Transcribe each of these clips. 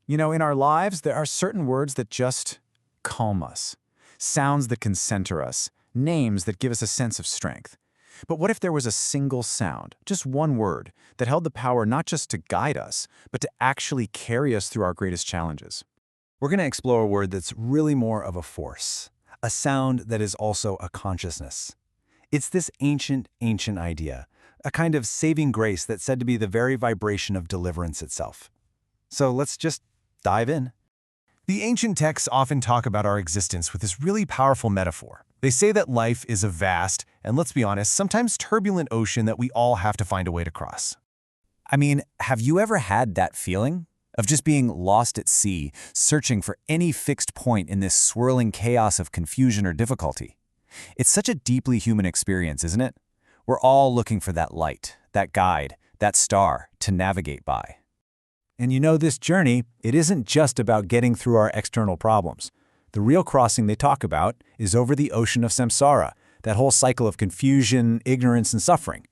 In our lives, there are certain words that just calm us, sounds that can center us, names that give us a sense of strength. But what if there was a single sound, just one word, that held the power not just to guide us, but to actually carry us through our greatest challenges? We're going to explore a word that's really more of a force, a sound that is also a consciousness. It's this ancient idea, a kind of saving grace that's said to be the very vibration of deliverance itself. So let's just dive in. The ancient texts often talk about our existence with this really powerful metaphor. They say that life is a vast, and let's be honest, sometimes turbulent ocean that we all have to find a way to cross. I mean, have you ever had that feeling of just being lost at sea, searching for any fixed point in this swirling chaos of confusion or difficulty? It's such a deeply human experience, isn't it? We're all looking for that light, that guide, that star to navigate by. And this journey, it isn't just about getting through our external problems. The real crossing they talk about is over the ocean of samsara, that whole cycle of confusion, ignorance, and suffering.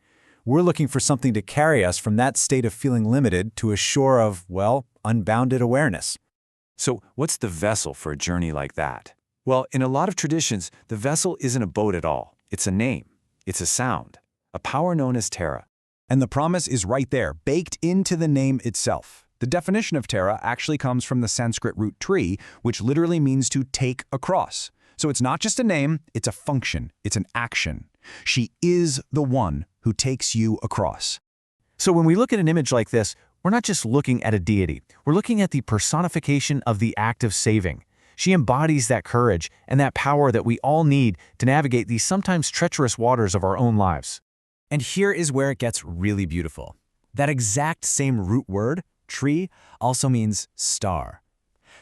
We're looking for something to carry us from that state of feeling limited to a shore of, unbounded awareness. So what's the vessel for a journey like that? Well, in a lot of traditions, the vessel isn't a boat at all. It's a name. It's a sound. A power known as Tara. And the promise is right there, baked into the name itself. The definition of Tara actually comes from the Sanskrit root tri, which literally means to take across. So it's not just a name, it's a function, it's an action. She is the one who takes you across. So when we look at an image like this, we're not just looking at a deity. We're looking at the personification of the act of saving. She embodies that courage and that power that we all need to navigate these sometimes treacherous waters of our own lives. And here is where it gets really beautiful. That exact same root word, tri, also means star.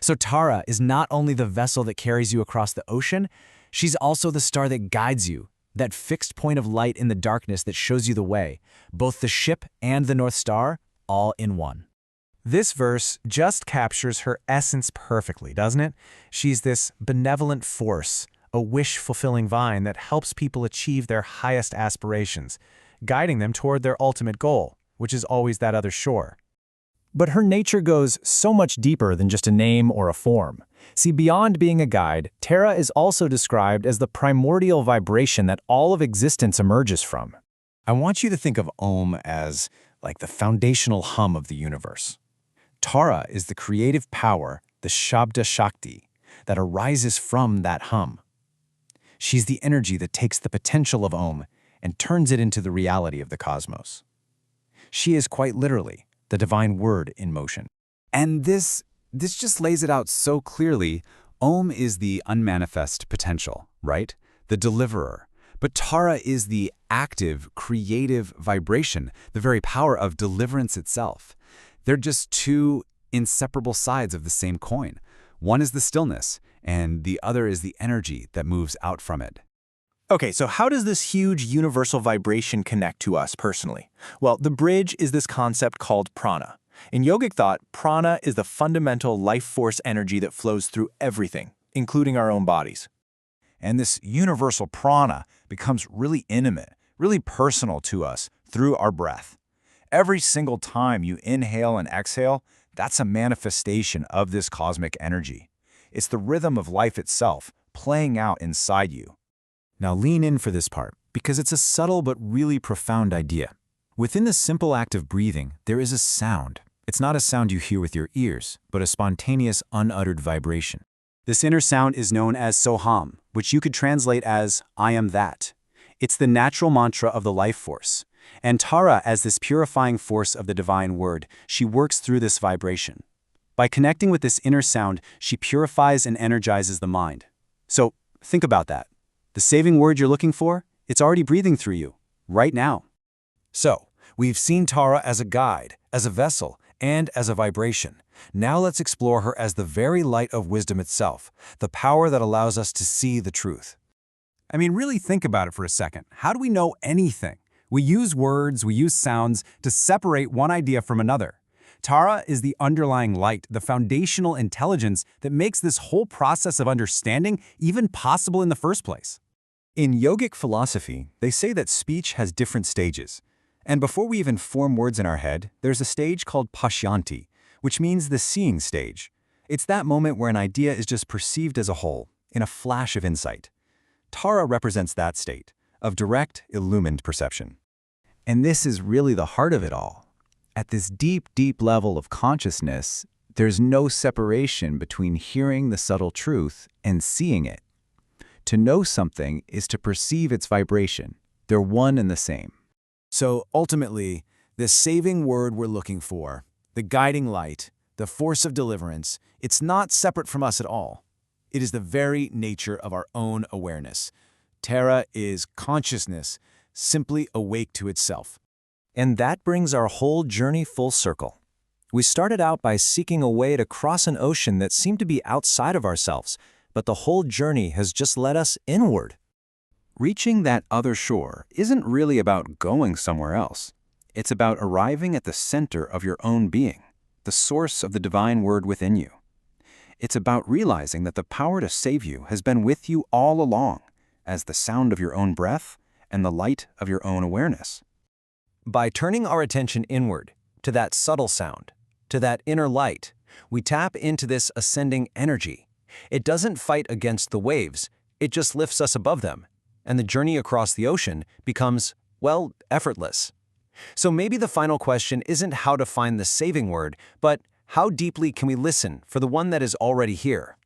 So Tara is not only the vessel that carries you across the ocean, she's also the star that guides you, that fixed point of light in the darkness that shows you the way, both the ship and the North Star, all in one. This verse just captures her essence perfectly, doesn't it? She's this benevolent force, a wish-fulfilling vine that helps people achieve their highest aspirations, guiding them toward their ultimate goal, which is always that other shore. But her nature goes so much deeper than just a name or a form. See, beyond being a guide, Tara is also described as the primordial vibration that all of existence emerges from. I want you to think of Om as like the foundational hum of the universe. Tara is the creative power, the Shabda Shakti, that arises from that hum. She's the energy that takes the potential of Om and turns it into the reality of the cosmos. She is quite literally the divine word in motion. And this just lays it out so clearly. Om is the unmanifest potential, right? The deliverer. But Tara is the active, creative vibration, the very power of deliverance itself. They're just two inseparable sides of the same coin. One is the stillness, and the other is the energy that moves out from it. Okay, so how does this huge universal vibration connect to us personally? Well, the bridge is this concept called prana. In yogic thought, prana is the fundamental life force energy that flows through everything, including our own bodies. And this universal prana becomes really intimate, really personal to us through our breath. Every single time you inhale and exhale, that's a manifestation of this cosmic energy. It's the rhythm of life itself playing out inside you. Now lean in for this part, because it's a subtle but really profound idea. Within the simple act of breathing, there is a sound. It's not a sound you hear with your ears, but a spontaneous, unuttered vibration. This inner sound is known as Soham, which you could translate as I am that. It's the natural mantra of the life force. And Tara, as this purifying force of the divine word, she works through this vibration. By connecting with this inner sound, she purifies and energizes the mind. So think about that. The saving word you're looking for, it's already breathing through you, right now. So, we've seen Tara as a guide, as a vessel, and as a vibration. Now let's explore her as the very light of wisdom itself, the power that allows us to see the truth. I mean, really think about it for a second. How do we know anything? We use words, we use sounds to separate one idea from another. Tara is the underlying light, the foundational intelligence that makes this whole process of understanding even possible in the first place. In yogic philosophy, they say that speech has different stages. And before we even form words in our head, there's a stage called pashyanti, which means the seeing stage. It's that moment where an idea is just perceived as a whole, in a flash of insight. Tara represents that state, of direct, illumined perception. And this is really the heart of it all. At this deep, deep level of consciousness, there's no separation between hearing the subtle truth and seeing it. To know something is to perceive its vibration. They're one and the same. So ultimately, the saving word we're looking for, the guiding light, the force of deliverance, it's not separate from us at all. It is the very nature of our own awareness. Tara is consciousness, simply awake to itself. And that brings our whole journey full circle. We started out by seeking a way to cross an ocean that seemed to be outside of ourselves, but the whole journey has just led us inward. Reaching that other shore isn't really about going somewhere else. It's about arriving at the center of your own being, the source of the divine word within you. It's about realizing that the power to save you has been with you all along, as the sound of your own breath and the light of your own awareness. By turning our attention inward, to that subtle sound, to that inner light, we tap into this ascending energy. It doesn't fight against the waves, it just lifts us above them, and the journey across the ocean becomes, well, effortless. So maybe the final question isn't how to find the saving word, but how deeply can we listen for the one that is already here?